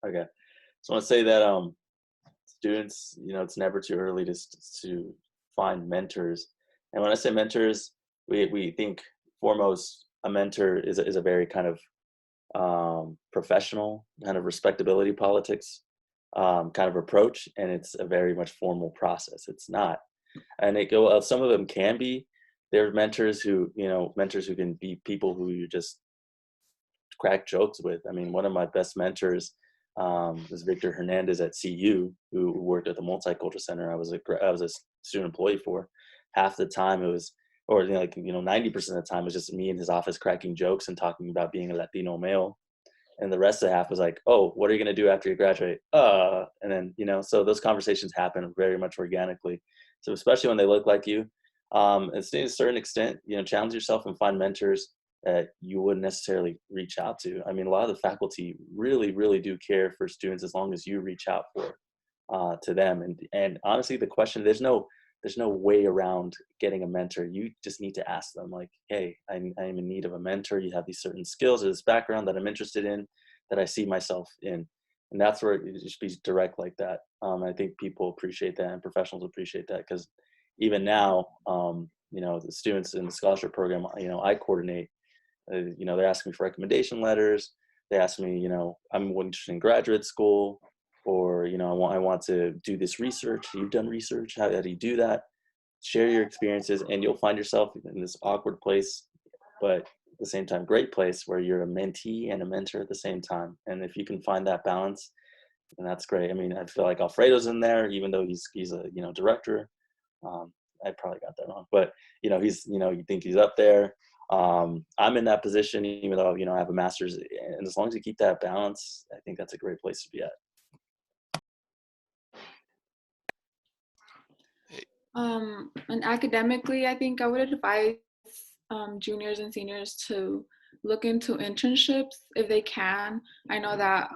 Okay. So I want to say that students, it's never too early to find mentors. And when I say mentors, we think foremost a mentor is a very kind of professional, kind of respectability politics kind of approach, and it's a very much formal process. It's not, and some of them can be. There are mentors who can be people who you just crack jokes with. I mean, one of my best mentors was Victor Hernandez at CU, who worked at the Multicultural Center. I was a student employee for. Half the time it was, or 90% of the time it was just me in his office cracking jokes and talking about being a Latino male. And the rest of the half was like, oh, what are you going to do after you graduate? And then, so those conversations happen very much organically. So especially when they look like you, and to a certain extent, challenge yourself and find mentors that you wouldn't necessarily reach out to. I mean, a lot of the faculty really, really do care for students as long as you reach out to them. And honestly, the question, there's no way around getting a mentor. You just need to ask them, like, hey, I'm in need of a mentor. You have these certain skills or this background that I'm interested in, that I see myself in. And that's where it should be direct like that. I think people appreciate that, and professionals appreciate that, because even now, the students in the scholarship program, I coordinate, they're asking me for recommendation letters. They ask me, I'm interested in graduate school, or, I want to do this research. You've done research. How do you do that? Share your experiences, and you'll find yourself in this awkward place, but at the same time, great place where you're a mentee and a mentor at the same time. And if you can find that balance, then that's great. I mean, I feel like Alfredo's in there, even though he's a, director. I probably got that wrong, but, he's, you think he's up there. I'm in that position, even though, I have a master's, and as long as you keep that balance, I think that's a great place to be at. And academically, I think I would advise juniors and seniors to look into internships if they can. I know that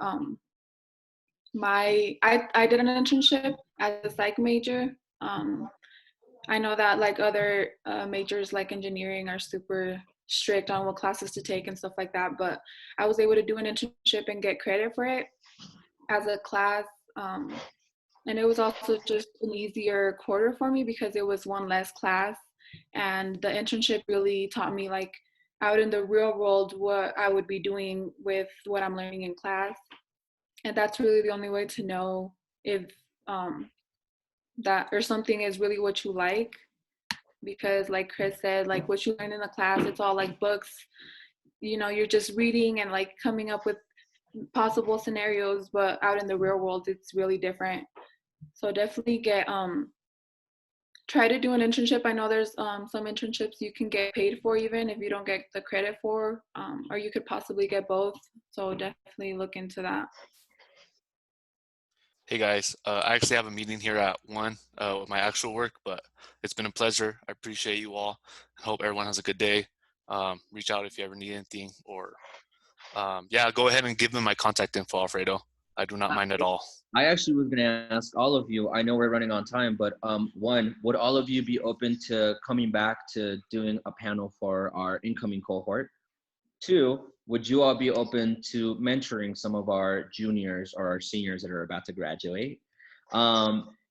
I did an internship as a psych major. I know that like other majors like engineering are super strict on what classes to take and stuff like that, but I was able to do an internship and get credit for it as a class. And it was also just an easier quarter for me because it was one less class. And the internship really taught me, like, out in the real world, what I would be doing with what I'm learning in class. And that's really the only way to know if that or something is really what you like. Because like Chris said, like what you learn in the class, it's all like books. You're just reading and like coming up with possible scenarios, but out in the real world, it's really different. So definitely try to do an internship. I know there's some internships you can get paid for even if you don't get the credit for, or you could possibly get both. So definitely look into that. Hey guys, I actually have a meeting here at 1 with my actual work, but it's been a pleasure. I appreciate you all. I hope everyone has a good day. Reach out if you ever need anything, or yeah, go ahead and give them my contact info, Alfredo. I do not mind at all. I actually was going to ask all of you, I know we're running on time, but one, would all of you be open to coming back to doing a panel for our incoming cohort? Two, would you all be open to mentoring some of our juniors or our seniors that are about to graduate?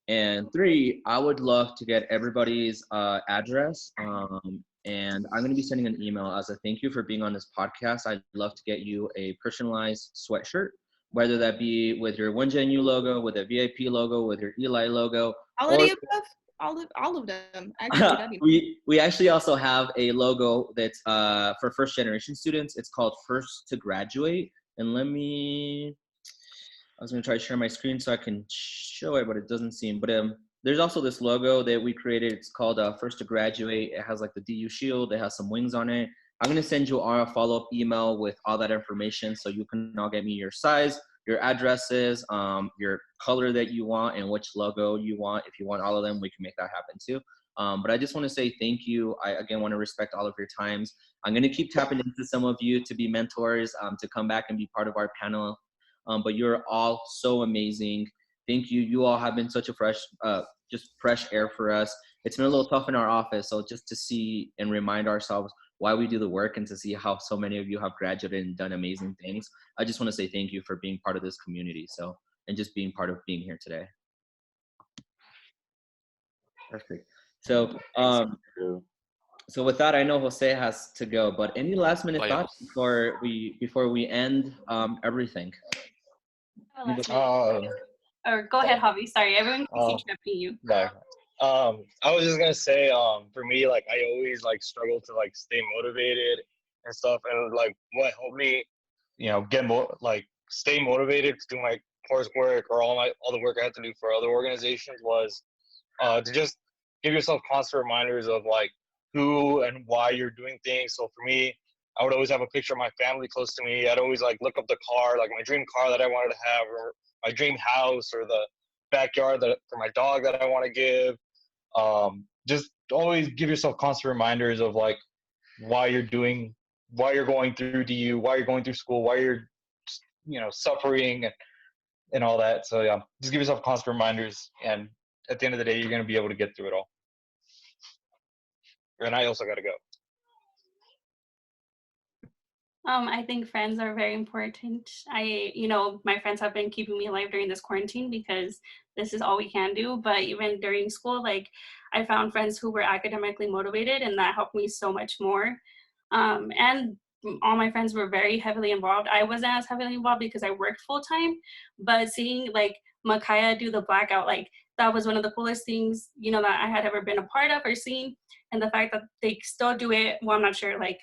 And three, I would love to get everybody's address. And I'm going to be sending an email as a thank you for being on this podcast. I'd love to get you a personalized sweatshirt, whether that be with your 1GenU logo, with a VIP logo, with your Eli logo. All of the above? All of them. Actually, that'd be we actually also have a logo that's for first generation students. It's called First to Graduate. And I was gonna try to share my screen so I can show it, but it doesn't seem. But there's also this logo that we created. It's called First to Graduate. It has like the DU shield. It has some wings on it. I'm gonna send you a follow-up email with all that information so you can all get me your size, your addresses, your color that you want, and which logo you want. If you want all of them, we can make that happen too. But I just want to say thank you. I, again, want to respect all of your times. I'm going to keep tapping into some of you to be mentors, to come back and be part of our panel. But you're all so amazing. Thank you. You all have been such a just fresh air for us. It's been a little tough in our office. So just to see and remind ourselves why we do the work and to see how so many of you have graduated and done amazing things. I just want to say thank you for being part of this community. So, and just being part of being here today. Perfect. So, so with that, I know Jose has to go, but any last minute thoughts before we end everything? Or go ahead, Javi. Sorry, everyone keeps interrupting you. No. I was just gonna say, for me, like I always like struggle to like stay motivated and stuff, and like what helped me, you know, stay motivated to do my coursework or all the work I had to do for other organizations was to just give yourself constant reminders of like who and why you're doing things. So for me, I would always have a picture of my family close to me. I'd always like look up the car, like my dream car that I wanted to have, or my dream house, or the backyard for my dog that I want to give. Just always give yourself constant reminders of like why you're going through DU, why you're going through school, why you're, you know, suffering and all that. So yeah, just give yourself constant reminders, and at the end of the day, you're going to be able to get through it all. And I also got to go. I think friends are very important. My friends have been keeping me alive during this quarantine because this is all we can do. But even during school, like I found friends who were academically motivated, and that helped me so much more. And all my friends were very heavily involved. I wasn't as heavily involved because I worked full time, but seeing like Makaya do the blackout, like that was one of the coolest things, you know, that I had ever been a part of or seen. And the fact that they still do it, well, I'm not sure like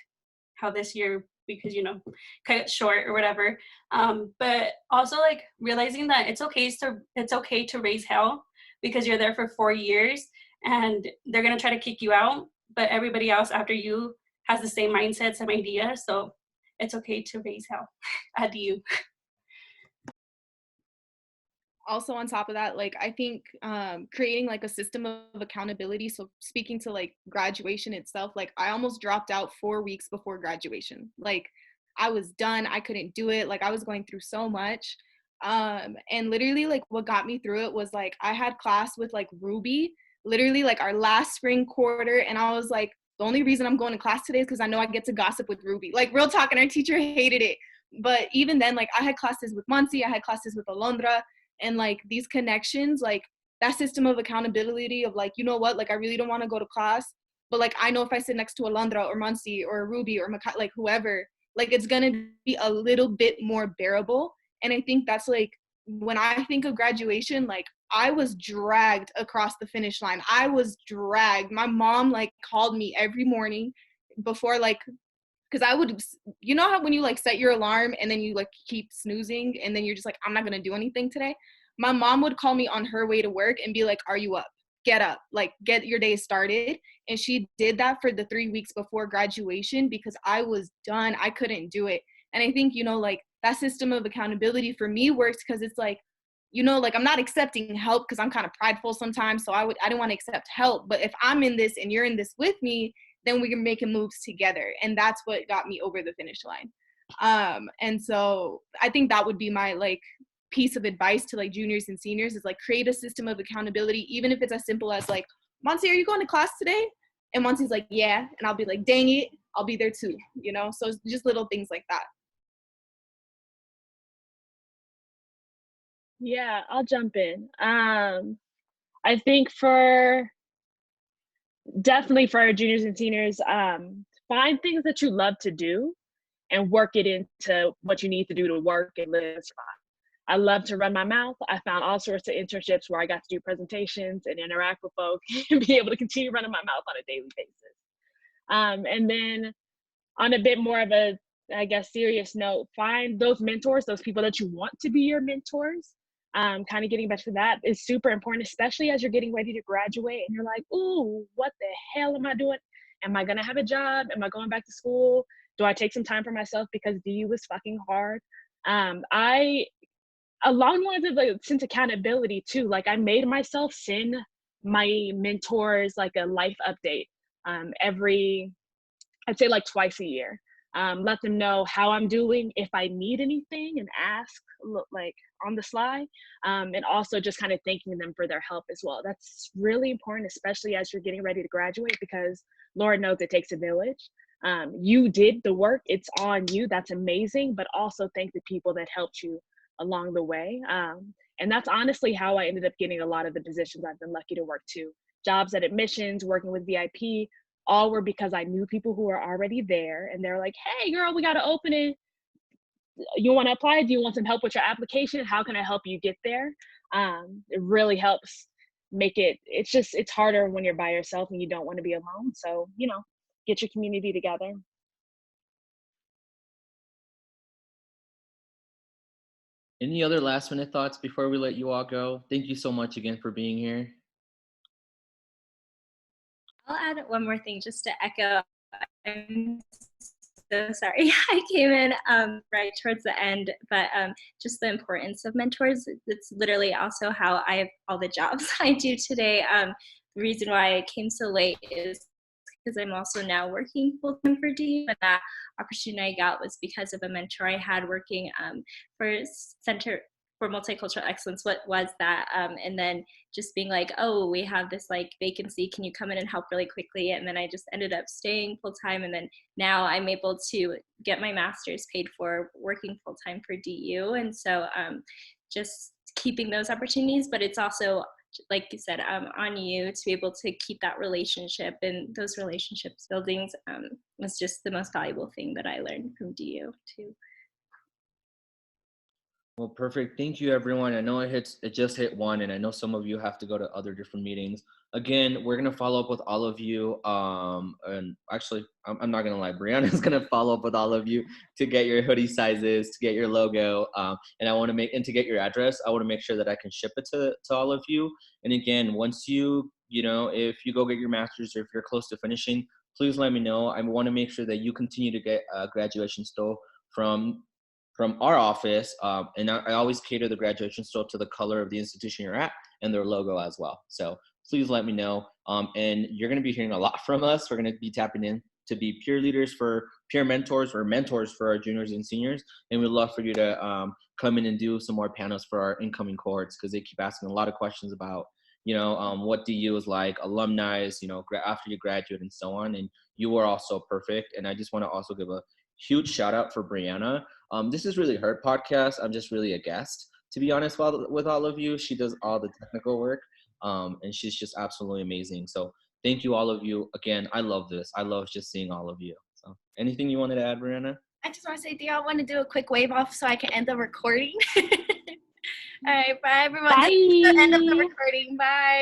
how this year, because, you know, cut it short or whatever. But also like realizing that it's okay to raise hell because you're there for 4 years and they're going to try to kick you out, but everybody else after you has the same mindset, same idea. So it's okay to raise hell. Adieu. Also on top of that, like I think creating like a system of accountability. So speaking to like graduation itself, like I almost dropped out 4 weeks before graduation. Like I was done, I couldn't do it. Like I was going through so much. And literally like what got me through it was like I had class with like Ruby, literally like our last spring quarter. And I was like, the only reason I'm going to class today is because I know I get to gossip with Ruby. Like real talk, and our teacher hated it. But even then, like I had classes with Monsi, I had classes with Alondra, and like these connections, like that system of accountability of like, you know what, like I really don't want to go to class, but like I know if I sit next to Alondra or Monsi or Ruby or like whoever, like it's gonna be a little bit more bearable. And I think that's like when I think of graduation, like I was dragged across the finish line. I was dragged. My mom like called me every morning before, like, because I would, you know how when you like set your alarm and then you like keep snoozing and then you're just like, I'm not going to do anything today. My mom would call me on her way to work and be like, are you up? Get up, like get your day started. And she did that for the 3 weeks before graduation because I was done. I couldn't do it. And I think, you know, like that system of accountability for me works because it's like, you know, like I'm not accepting help because I'm kind of prideful sometimes. So I didn't want to accept help. But if I'm in this and you're in this with me, then we can make moves together. And that's what got me over the finish line. And so I think that would be my like piece of advice to like juniors and seniors is like create a system of accountability, even if it's as simple as like, Monty, are you going to class today? And Monty's like, yeah. And I'll be like, dang it, I'll be there too, you know? So it's just little things like that. Yeah, I'll jump in. I think for definitely for our juniors and seniors, find things that you love to do and work it into what you need to do to work and live and survive. I love to run my mouth. I found all sorts of internships where I got to do presentations and interact with folks and be able to continue running my mouth on a daily basis. And then on a bit more of a, I guess, serious note, find those mentors, those people that you want to be your mentors. Kind of getting back to that is super important, especially as you're getting ready to graduate and you're like, ooh, what the hell am I doing? Am I gonna have a job? Am I going back to school? Do I take some time for myself because DU was fucking hard? Along the lines of like sense accountability too, like I made myself send my mentors like a life update every, I'd say like twice a year. Let them know how I'm doing, if I need anything, and ask like on the sly, and also just kind of thanking them for their help as well. That's really important, especially as you're getting ready to graduate, because Lord knows it takes a village. You did the work, it's on you, that's amazing, but also thank the people that helped you along the way. And that's honestly how I ended up getting a lot of the positions I've been lucky to work to. Jobs at admissions, working with VIP, all were because I knew people who were already there, and they're like, hey girl, we got to open it. You want to apply? Do you want some help with your application? How can I help you get there? It really helps make it, it's harder when you're by yourself and you don't want to be alone. So, you know, get your community together. Any other last minute thoughts before we let you all go? Thank you so much again for being here. I'll add one more thing just to echo. I'm so sorry I came in right towards the end, but just the importance of mentors. It's literally also how I have all the jobs I do today. The reason why I came so late is because I'm also now working full-time for DU, and that opportunity I got was because of a mentor I had working for Center for Multicultural Excellence. What was that? And then just being like, oh, we have this like vacancy, can you come in and help really quickly? And then I just ended up staying full-time, and then now I'm able to get my master's paid for working full-time for DU. And so just keeping those opportunities, but it's also, like you said, on you to be able to keep that relationship, and those relationships buildings was just the most valuable thing that I learned from DU too. Well, perfect. Thank you, everyone. I know it just hit 1, and I know some of you have to go to other different meetings. Again, we're gonna follow up with all of you. And actually, I'm not gonna lie, Brianna's gonna follow up with all of you to get your hoodie sizes, to get your logo, and I want to to get your address. I want to make sure that I can ship it to all of you. And again, once you know, if you go get your master's or if you're close to finishing, please let me know. I want to make sure that you continue to get a graduation stole from our office, and I always cater the graduation stole to the color of the institution you're at and their logo as well. So please let me know. And you're going to be hearing a lot from us. We're going to be tapping in to be peer leaders, for peer mentors, or mentors for our juniors and seniors. And we'd love for you to come in and do some more panels for our incoming cohorts, because they keep asking a lot of questions about, you know, what DU is like, alumni, you know, after you graduate and so on. And you are also perfect. And I just want to also give a huge shout out for Brianna. This is really her podcast. I'm just really a guest, to be honest, with all of you. She does all the technical work, and she's just absolutely amazing. So thank you, all of you. Again, I love this. I love just seeing all of you. So anything you wanted to add, Brianna? I just want to say, do y'all want to do a quick wave off so I can end the recording? All right, bye everyone. Bye. This is the end of the recording. Bye.